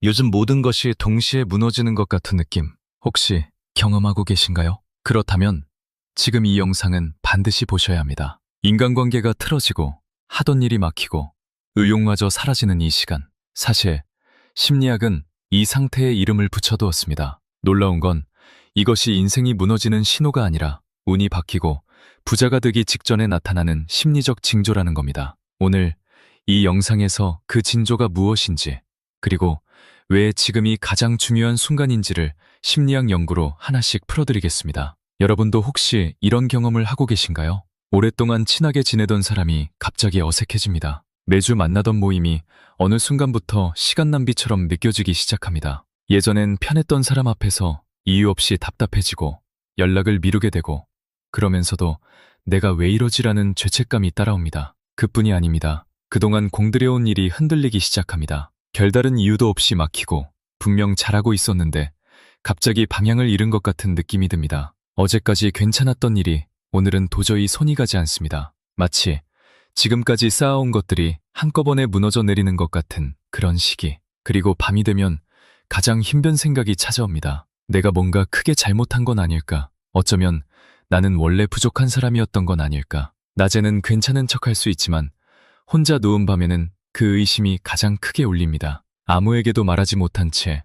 요즘 모든 것이 동시에 무너지는 것 같은 느낌, 혹시 경험하고 계신가요? 그렇다면 지금 이 영상은 반드시 보셔야 합니다. 인간관계가 틀어지고 하던 일이 막히고 의욕마저 사라지는 이 시간. 사실 심리학은 이 상태에 이름을 붙여두었습니다. 놀라운 건 이것이 인생이 무너지는 신호가 아니라 운이 바뀌고 부자가 되기 직전에 나타나는 심리적 징조라는 겁니다. 오늘 이 영상에서 그 징조가 무엇인지, 그리고 왜 지금이 가장 중요한 순간인지를 심리학 연구로 하나씩 풀어드리겠습니다. 여러분도 혹시 이런 경험을 하고 계신가요? 오랫동안 친하게 지내던 사람이 갑자기 어색해집니다. 매주 만나던 모임이 어느 순간부터 시간 낭비처럼 느껴지기 시작합니다. 예전엔 편했던 사람 앞에서 이유 없이 답답해지고 연락을 미루게 되고, 그러면서도 내가 왜 이러지라는 죄책감이 따라옵니다. 그뿐이 아닙니다. 그동안 공들여온 일이 흔들리기 시작합니다. 별다른 이유도 없이 막히고 분명 잘하고 있었는데 갑자기 방향을 잃은 것 같은 느낌이 듭니다. 어제까지 괜찮았던 일이 오늘은 도저히 손이 가지 않습니다. 마치 지금까지 쌓아온 것들이 한꺼번에 무너져 내리는 것 같은 그런 시기. 그리고 밤이 되면 가장 힘든 생각이 찾아옵니다. 내가 뭔가 크게 잘못한 건 아닐까? 어쩌면 나는 원래 부족한 사람이었던 건 아닐까? 낮에는 괜찮은 척할 수 있지만 혼자 누운 밤에는 그 의심이 가장 크게 울립니다. 아무에게도 말하지 못한 채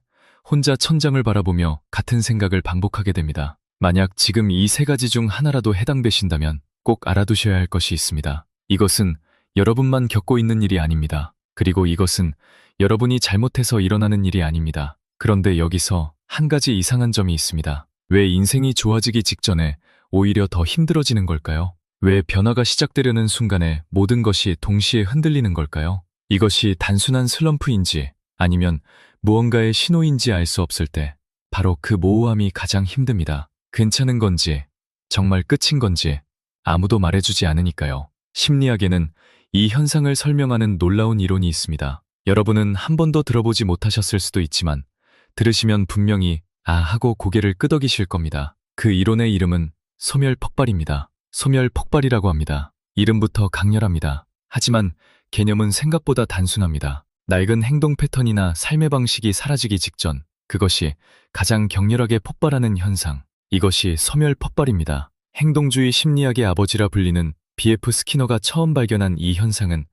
혼자 천장을 바라보며 같은 생각을 반복하게 됩니다. 만약 지금 이 세 가지 중 하나라도 해당되신다면 꼭 알아두셔야 할 것이 있습니다. 이것은 여러분만 겪고 있는 일이 아닙니다. 그리고 이것은 여러분이 잘못해서 일어나는 일이 아닙니다. 그런데 여기서 한 가지 이상한 점이 있습니다. 왜 인생이 좋아지기 직전에 오히려 더 힘들어지는 걸까요? 왜 변화가 시작되려는 순간에 모든 것이 동시에 흔들리는 걸까요? 이것이 단순한 슬럼프인지 아니면 무언가의 신호인지 알 수 없을 때 바로 그 모호함이 가장 힘듭니다. 괜찮은 건지, 정말 끝인 건지 아무도 말해주지 않으니까요. 심리학에는 이 현상을 설명하는 놀라운 이론이 있습니다. 여러분은 한 번도 들어보지 못하셨을 수도 있지만 들으시면 분명히 아 하고 고개를 끄덕이실 겁니다. 그 이론의 이름은 소멸폭발입니다. 소멸폭발이라고 합니다. 이름부터 강렬합니다. 하지만 개념은 생각보다 단순합니다. 낡은 행동 패턴이나 삶의 방식이 사라지기 직전, 그것이 가장 격렬하게 폭발하는 현상, 이것이 소멸폭발입니다. 행동주의 심리학의 아버지라 불리는 B.F. 스키너가 처음 발견한 이 현상은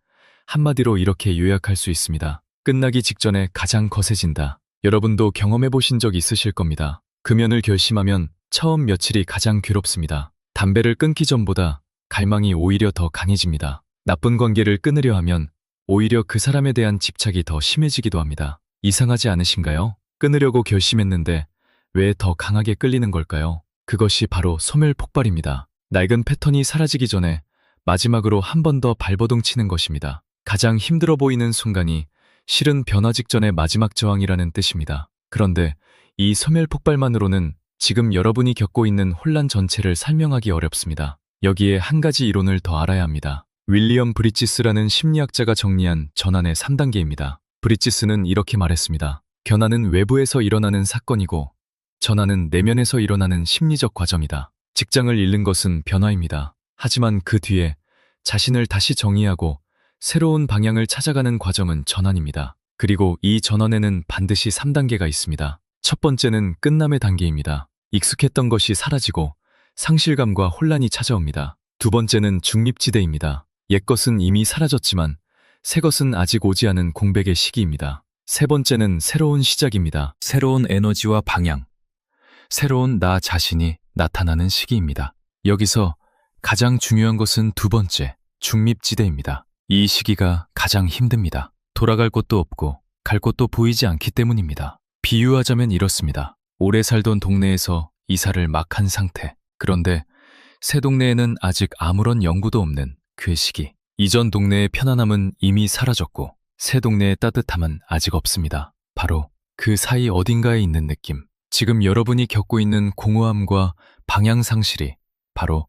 한마디로 이렇게 요약할 수 있습니다. 끝나기 직전에 가장 거세진다. 여러분도 경험해 보신 적 있으실 겁니다. 금연을 결심하면 처음 며칠이 가장 괴롭습니다. 담배를 끊기 전보다 갈망이 오히려 더 강해집니다. 나쁜 관계를 끊으려 하면 오히려 그 사람에 대한 집착이 더 심해지기도 합니다. 이상하지 않으신가요? 끊으려고 결심했는데 왜 더 강하게 끌리는 걸까요? 그것이 바로 소멸폭발입니다. 낡은 패턴이 사라지기 전에 마지막으로 한 번 더 발버둥 치는 것입니다. 가장 힘들어 보이는 순간이 실은 변화 직전의 마지막 저항이라는 뜻입니다. 그런데 이 소멸폭발만으로는 지금 여러분이 겪고 있는 혼란 전체를 설명하기 어렵습니다. 여기에 한 가지 이론을 더 알아야 합니다. 윌리엄 브리지스라는 심리학자가 정리한 전환의 3단계입니다. 브리지스는 이렇게 말했습니다. 변화는 외부에서 일어나는 사건이고 전환은 내면에서 일어나는 심리적 과정이다. 직장을 잃는 것은 변화입니다. 하지만 그 뒤에 자신을 다시 정의하고 새로운 방향을 찾아가는 과정은 전환입니다. 그리고 이 전환에는 반드시 3단계가 있습니다. 첫 번째는 끝남의 단계입니다. 익숙했던 것이 사라지고 상실감과 혼란이 찾아옵니다. 두 번째는 중립지대입니다. 옛것은 이미 사라졌지만 새 것은 아직 오지 않은 공백의 시기입니다. 세 번째는 새로운 시작입니다. 새로운 에너지와 방향, 새로운 나 자신이 나타나는 시기입니다. 여기서 가장 중요한 것은 두 번째, 중립지대입니다. 이 시기가 가장 힘듭니다. 돌아갈 곳도 없고 갈 곳도 보이지 않기 때문입니다. 비유하자면 이렇습니다. 오래 살던 동네에서 이사를 막 한 상태. 그런데 새 동네에는 아직 아무런 연고도 없는 그 시기. 이전 동네의 편안함은 이미 사라졌고 새 동네의 따뜻함은 아직 없습니다. 바로 그 사이 어딘가에 있는 느낌. 지금 여러분이 겪고 있는 공허함과 방향 상실이 바로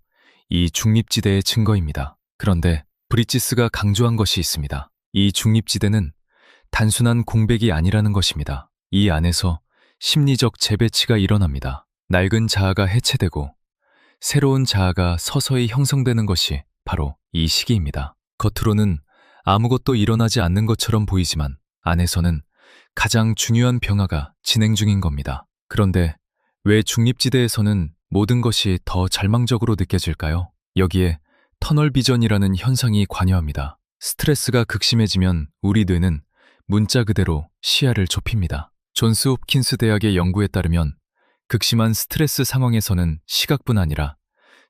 이 중립지대의 증거입니다. 그런데 브리지스가 강조한 것이 있습니다. 이 중립지대는 단순한 공백이 아니라는 것입니다. 이 안에서 심리적 재배치가 일어납니다. 낡은 자아가 해체되고 새로운 자아가 서서히 형성되는 것이 바로 이 시기입니다. 겉으로는 아무것도 일어나지 않는 것처럼 보이지만 안에서는 가장 중요한 변화가 진행 중인 겁니다. 그런데 왜 중립지대에서는 모든 것이 더 절망적으로 느껴질까요? 여기에 터널 비전이라는 현상이 관여합니다. 스트레스가 극심해지면 우리 뇌는 문자 그대로 시야를 좁힙니다. 존스 홉킨스 대학의 연구에 따르면 극심한 스트레스 상황에서는 시각뿐 아니라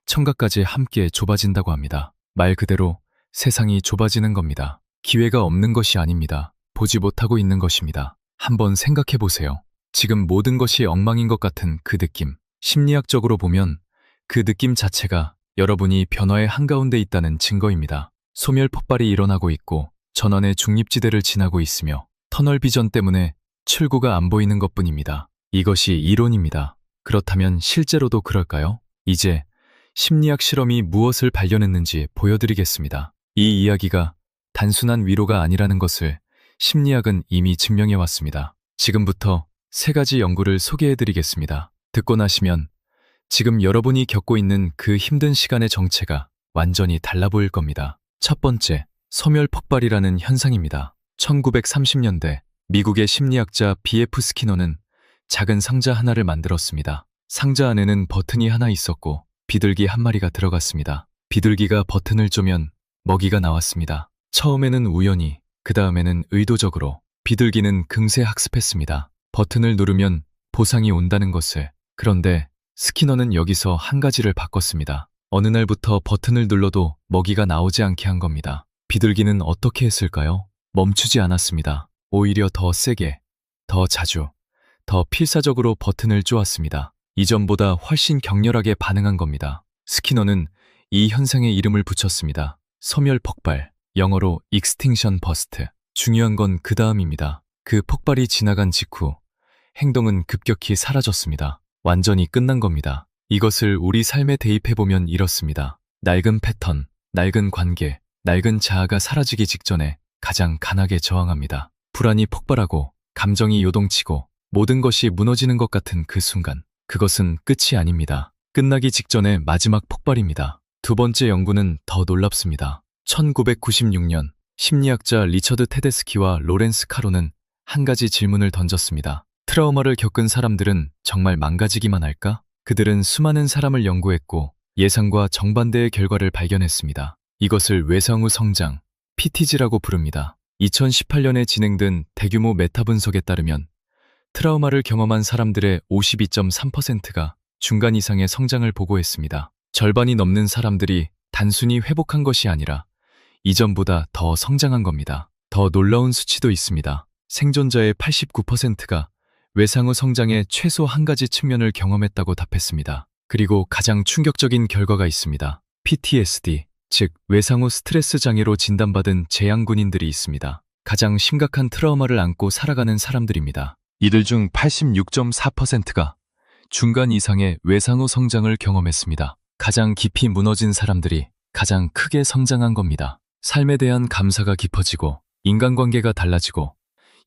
청각까지 함께 좁아진다고 합니다. 말 그대로 세상이 좁아지는 겁니다. 기회가 없는 것이 아닙니다. 보지 못하고 있는 것입니다. 한번 생각해 보세요. 지금 모든 것이 엉망인 것 같은 그 느낌. 심리학적으로 보면 그 느낌 자체가 여러분이 변화의 한가운데 있다는 증거입니다. 소멸 폭발이 일어나고 있고 전원의 중립지대를 지나고 있으며 터널 비전 때문에 출구가 안 보이는 것뿐입니다. 이것이 이론입니다. 그렇다면 실제로도 그럴까요? 이제 심리학 실험이 무엇을 발견했는지 보여드리겠습니다. 이 이야기가 단순한 위로가 아니라는 것을 심리학은 이미 증명해 왔습니다. 지금부터 3가지 연구를 소개해드리겠습니다. 듣고 나시면 지금 여러분이 겪고 있는 그 힘든 시간의 정체가 완전히 달라 보일 겁니다. 첫 번째, 소멸 폭발이라는 현상입니다. 1930년대 미국의 심리학자 B.F. 스키너는 작은 상자 하나를 만들었습니다. 상자 안에는 버튼이 하나 있었고 비둘기 한 마리가 들어갔습니다. 비둘기가 버튼을 쪼면 먹이가 나왔습니다. 처음에는 우연히, 그 다음에는 의도적으로 비둘기는 금세 학습했습니다. 버튼을 누르면 보상이 온다는 것을. 그런데 스키너는 여기서 한 가지를 바꿨습니다. 어느 날부터 버튼을 눌러도 먹이가 나오지 않게 한 겁니다. 비둘기는 어떻게 했을까요? 멈추지 않았습니다. 오히려 더 세게, 더 자주, 더 필사적으로 버튼을 쪼았습니다. 이전보다 훨씬 격렬하게 반응한 겁니다. 스키너는 이 현상에 이름을 붙였습니다. 소멸 폭발, 영어로 extinction burst. 중요한 건 그 다음입니다. 그 폭발이 지나간 직후 행동은 급격히 사라졌습니다. 완전히 끝난 겁니다. 이것을 우리 삶에 대입해보면 이렇습니다. 낡은 패턴, 낡은 관계, 낡은 자아가 사라지기 직전에 가장 강하게 저항합니다. 불안이 폭발하고 감정이 요동치고 모든 것이 무너지는 것 같은 그 순간. 그것은 끝이 아닙니다. 끝나기 직전의 마지막 폭발입니다. 두 번째 연구는 더 놀랍습니다. 1996년 심리학자 리처드 테데스키와 로렌스 카로는 한 가지 질문을 던졌습니다. 트라우마를 겪은 사람들은 정말 망가지기만 할까? 그들은 수많은 사람을 연구했고 예상과 정반대의 결과를 발견했습니다. 이것을 외상 후 성장, PTG라고 부릅니다. 2018년에 진행된 대규모 메타 분석에 따르면 트라우마를 경험한 사람들의 52.3%가 중간 이상의 성장을 보고했습니다. 절반이 넘는 사람들이 단순히 회복한 것이 아니라 이전보다 더 성장한 겁니다. 더 놀라운 수치도 있습니다. 생존자의 89%가 외상 후 성장의 최소 한 가지 측면을 경험했다고 답했습니다. 그리고 가장 충격적인 결과가 있습니다. PTSD, 즉 외상 후 스트레스 장애로 진단받은 재향군인들이 있습니다. 가장 심각한 트라우마를 안고 살아가는 사람들입니다. 이들 중 86.4%가 중간 이상의 외상 후 성장을 경험했습니다. 가장 깊이 무너진 사람들이 가장 크게 성장한 겁니다. 삶에 대한 감사가 깊어지고 인간관계가 달라지고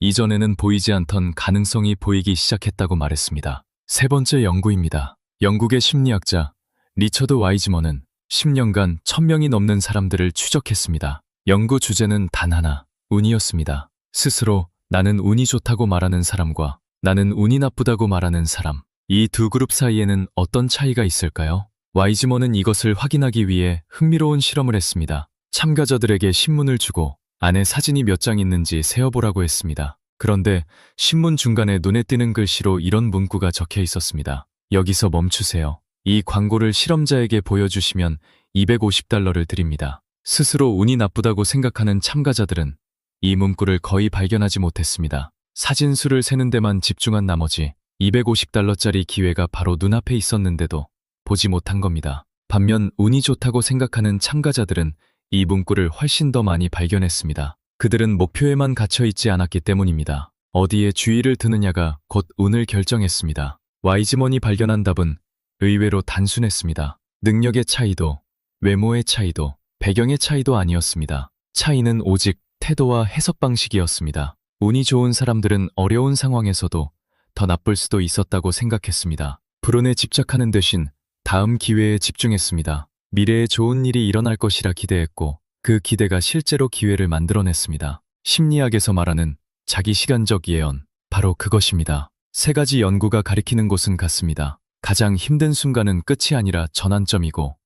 이전에는 보이지 않던 가능성이 보이기 시작했다고 말했습니다. 세 번째 연구입니다. 영국의 심리학자 리처드 와이즈먼은 10년간 1000명이 넘는 사람들을 추적했습니다. 연구 주제는 단 하나, 운이었습니다. 스스로 나는 운이 좋다고 말하는 사람과 나는 운이 나쁘다고 말하는 사람, 이 두 그룹 사이에는 어떤 차이가 있을까요? 와이즈먼은 이것을 확인하기 위해 흥미로운 실험을 했습니다. 참가자들에게 신문을 주고 안에 사진이 몇 장 있는지 세어보라고 했습니다. 그런데 신문 중간에 눈에 띄는 글씨로 이런 문구가 적혀 있었습니다. 여기서 멈추세요. 이 광고를 실험자에게 보여주시면 $250를 드립니다. 스스로 운이 나쁘다고 생각하는 참가자들은 이 문구를 거의 발견하지 못했습니다. 사진 수를 세는 데만 집중한 나머지 $250짜리 기회가 바로 눈앞에 있었는데도 보지 못한 겁니다. 반면 운이 좋다고 생각하는 참가자들은 이 문구를 훨씬 더 많이 발견했습니다. 그들은 목표에만 갇혀있지 않았기 때문입니다. 어디에 주의를 드느냐가 곧 운을 결정했습니다. 와이즈먼이 발견한 답은 의외로 단순했습니다. 능력의 차이도, 외모의 차이도, 배경의 차이도 아니었습니다. 차이는 오직 태도와 해석 방식이었습니다. 운이 좋은 사람들은 어려운 상황에서도 더 나쁠 수도 있었다고 생각했습니다. 불운에 집착하는 대신 다음 기회에 집중했습니다. 미래에 좋은 일이 일어날 것이라 기대했고 그 기대가 실제로 기회를 만들어냈습니다. 심리학에서 말하는 자기 시간적 예언, 바로 그것입니다. 세 가지 연구가 가리키는 곳은 같습니다. 가장 힘든 순간은 끝이 아니라 전환점이고,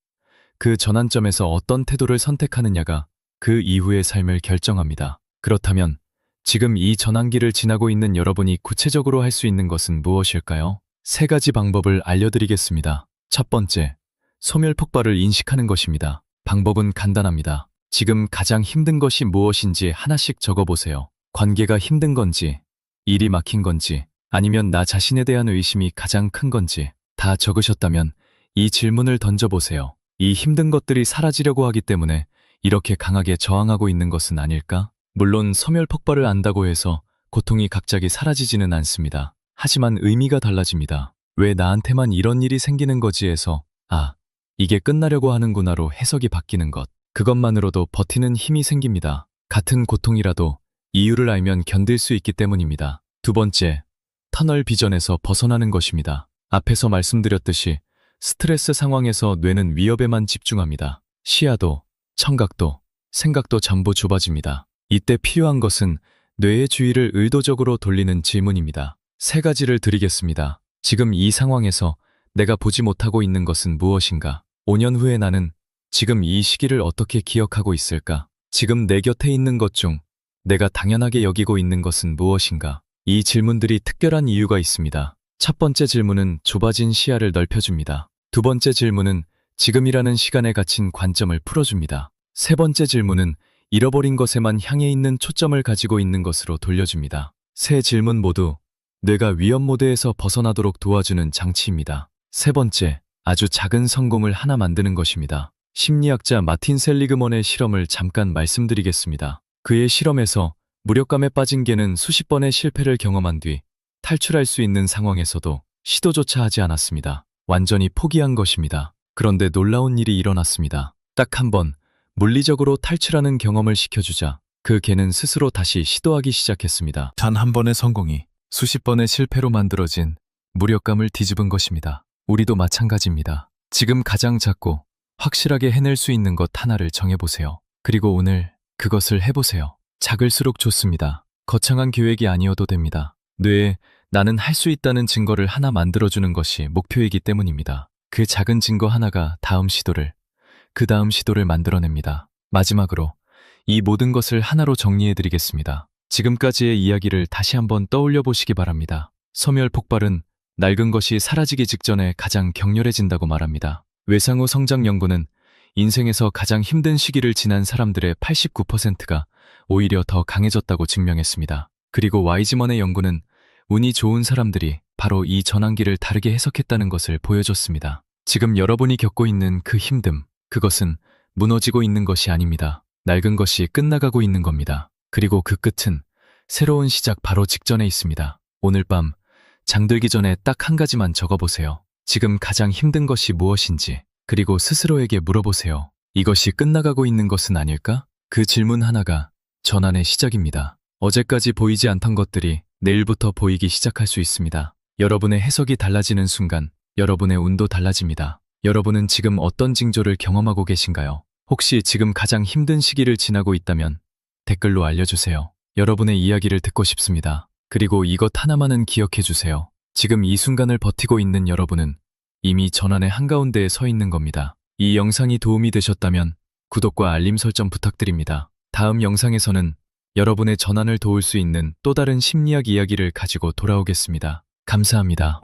그 전환점에서 어떤 태도를 선택하느냐가 그 이후의 삶을 결정합니다. 그렇다면 지금 이 전환기를 지나고 있는 여러분이 구체적으로 할 수 있는 것은 무엇일까요? 세 가지 방법을 알려드리겠습니다. 첫 번째, 소멸 폭발을 인식하는 것입니다. 방법은 간단합니다. 지금 가장 힘든 것이 무엇인지 하나씩 적어보세요. 관계가 힘든 건지, 일이 막힌 건지, 아니면 나 자신에 대한 의심이 가장 큰 건지 다 적으셨다면 이 질문을 던져보세요. 이 힘든 것들이 사라지려고 하기 때문에 이렇게 강하게 저항하고 있는 것은 아닐까? 물론 소멸 폭발을 안다고 해서 고통이 갑자기 사라지지는 않습니다. 하지만 의미가 달라집니다. 왜 나한테만 이런 일이 생기는 거지에서 이게 끝나려고 하는구나로 해석이 바뀌는 것. 그것만으로도 버티는 힘이 생깁니다. 같은 고통이라도 이유를 알면 견딜 수 있기 때문입니다. 두 번째, 터널 비전에서 벗어나는 것입니다. 앞에서 말씀드렸듯이 스트레스 상황에서 뇌는 위협에만 집중합니다. 시야도, 청각도, 생각도 전부 좁아집니다. 이때 필요한 것은 뇌의 주의를 의도적으로 돌리는 질문입니다. 세 가지를 드리겠습니다. 지금 이 상황에서 내가 보지 못하고 있는 것은 무엇인가? 5년 후에 나는 지금 이 시기를 어떻게 기억하고 있을까? 지금 내 곁에 있는 것 중 내가 당연하게 여기고 있는 것은 무엇인가? 이 질문들이 특별한 이유가 있습니다. 첫 번째 질문은 좁아진 시야를 넓혀줍니다. 두 번째 질문은 지금이라는 시간에 갇힌 관점을 풀어줍니다. 세 번째 질문은 잃어버린 것에만 향해 있는 초점을 가지고 있는 것으로 돌려줍니다. 세 질문 모두 뇌가 위험 모드에서 벗어나도록 도와주는 장치입니다. 세 번째, 아주 작은 성공을 하나 만드는 것입니다. 심리학자 마틴 셀리그먼의 실험을 잠깐 말씀드리겠습니다. 그의 실험에서 무력감에 빠진 개는 수십 번의 실패를 경험한 뒤 탈출할 수 있는 상황에서도 시도조차 하지 않았습니다. 완전히 포기한 것입니다. 그런데 놀라운 일이 일어났습니다. 딱 한 번 물리적으로 탈출하는 경험을 시켜주자 그 개는 스스로 다시 시도하기 시작했습니다. 단 한 번의 성공이 수십 번의 실패로 만들어진 무력감을 뒤집은 것입니다. 우리도 마찬가지입니다. 지금 가장 작고 확실하게 해낼 수 있는 것 하나를 정해보세요. 그리고 오늘 그것을 해보세요. 작을수록 좋습니다. 거창한 계획이 아니어도 됩니다. 뇌에 나는 할 수 있다는 증거를 하나 만들어주는 것이 목표이기 때문입니다. 그 작은 증거 하나가 그 다음 시도를 만들어냅니다. 마지막으로 이 모든 것을 하나로 정리해드리겠습니다. 지금까지의 이야기를 다시 한번 떠올려 보시기 바랍니다. 소멸 폭발은 낡은 것이 사라지기 직전에 가장 격렬해진다고 말합니다. 외상후 성장 연구는 인생에서 가장 힘든 시기를 지난 사람들의 89%가 오히려 더 강해졌다고 증명했습니다. 그리고 와이즈먼의 연구는 운이 좋은 사람들이 바로 이 전환기를 다르게 해석했다는 것을 보여줬습니다. 지금 여러분이 겪고 있는 그 힘듦, 그것은 무너지고 있는 것이 아닙니다. 낡은 것이 끝나가고 있는 겁니다. 그리고 그 끝은 새로운 시작 바로 직전에 있습니다. 오늘 밤 잠들기 전에 딱 한 가지만 적어보세요. 지금 가장 힘든 것이 무엇인지, 그리고 스스로에게 물어보세요. 이것이 끝나가고 있는 것은 아닐까? 그 질문 하나가 전환의 시작입니다. 어제까지 보이지 않던 것들이 내일부터 보이기 시작할 수 있습니다. 여러분의 해석이 달라지는 순간 여러분의 운도 달라집니다. 여러분은 지금 어떤 징조를 경험하고 계신가요? 혹시 지금 가장 힘든 시기를 지나고 있다면 댓글로 알려주세요. 여러분의 이야기를 듣고 싶습니다. 그리고 이것 하나만은 기억해 주세요. 지금 이 순간을 버티고 있는 여러분은 이미 전환의 한가운데에 서 있는 겁니다. 이 영상이 도움이 되셨다면 구독과 알림 설정 부탁드립니다. 다음 영상에서는 여러분의 전환을 도울 수 있는 또 다른 심리학 이야기를 가지고 돌아오겠습니다. 감사합니다.